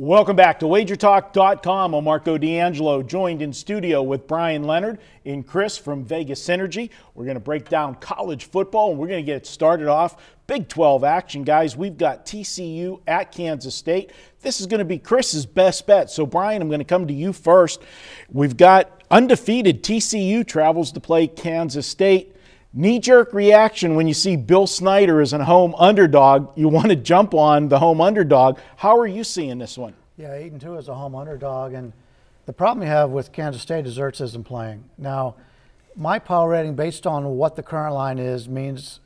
Welcome back to WagerTalk.com. I'm Marco D'Angelo, joined in studio with Bryan, Leonard, and Cris from Vegas Synergy. We're going to break down college football, and we're going to get it started off. Big 12 action, guys. We've got TCU at Kansas State. This is going to be Chris's best bet. So, Bryan, I'm going to come to you first. We've got undefeated TCU travels to play Kansas State. Knee-jerk reaction when you see Bill Snyder as a home underdog. You want to jump on the home underdog. How are you seeing this one? Yeah, 8-2 is a home underdog, and the problem you have with Kansas State is Ertz isn't playing. Now, my power rating based on what the current line is means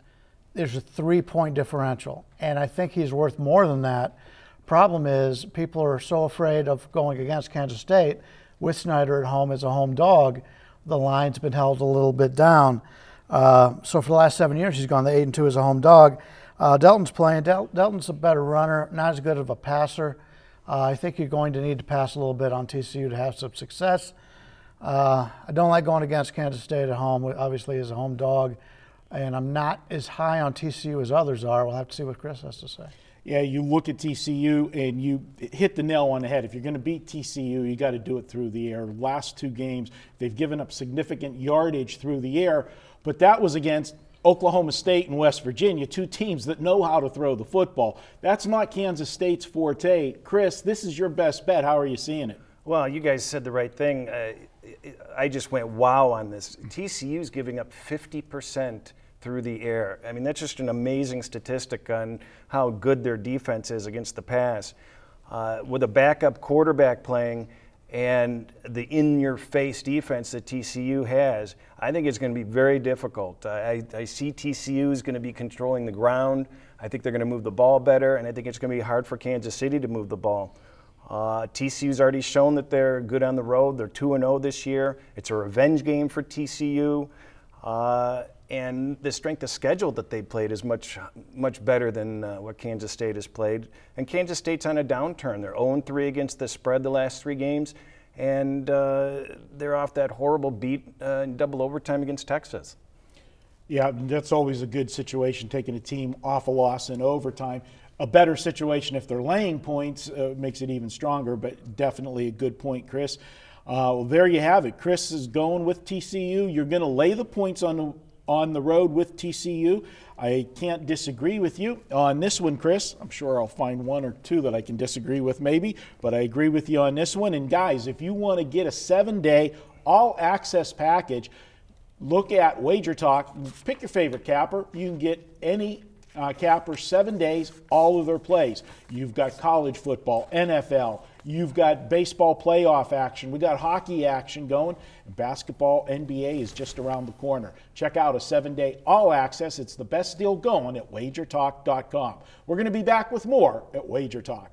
there's a 3-point differential, and I think he's worth more than that. Problem is people are so afraid of going against Kansas State with Snyder at home as a home dog. The line's been held a little bit down. So for the last 7 years, he's gone the 8-2 as a home dog. Delton's playing. Delton's a better runner, not as good of a passer. I think you're going to need to pass a little bit on TCU to have some success. I don't like going against Kansas State at home, obviously as a home dog, and I'm not as high on TCU as others are. We'll have to see what Cris has to say. Yeah, you look at TCU and you hit the nail on the head. If you're going to beat TCU, you got to do it through the air. Last two games, they've given up significant yardage through the air, but that was against Oklahoma State and West Virginia, two teams that know how to throw the football. That's not Kansas State's forte. Cris, this is your best bet. How are you seeing it? Well, you guys said the right thing. I just went wow on this. TCU's giving up 50% through the air. I mean, that's just an amazing statistic on how good their defense is against the pass. With a backup quarterback playing and the in-your-face defense that TCU has, I think it's going to be very difficult. I see TCU is going to be controlling the ground. I think they're going to move the ball better, and I think it's going to be hard for Kansas City to move the ball. TCU's already shown that they're good on the road. They're 2-0 this year. It's a revenge game for TCU. And the strength of schedule that they played is much better than what Kansas State has played. And Kansas State's on a downturn. They're 0-3 against the spread the last 3 games, and they're off that horrible beat in double overtime against Texas. Yeah, that's always a good situation, taking a team off a loss in overtime. A better situation if they're laying points makes it even stronger, but definitely a good point, Cris. Well, there you have it. Cris is going with TCU. You're going to lay the points on the road with TCU. I can't disagree with you on this one, Cris. I'm sure I'll find one or two that I can disagree with maybe, but I agree with you on this one. And guys, if you want to get a 7-day all-access package, look at Wager Talk. Pick your favorite capper. You can get any capper 7 days, all of their plays. You've got college football, NFL. You've got baseball playoff action. We got hockey action going. And basketball, NBA is just around the corner. Check out a 7-day all access. It's the best deal going at WagerTalk.com. We're going to be back with more at Wager Talk.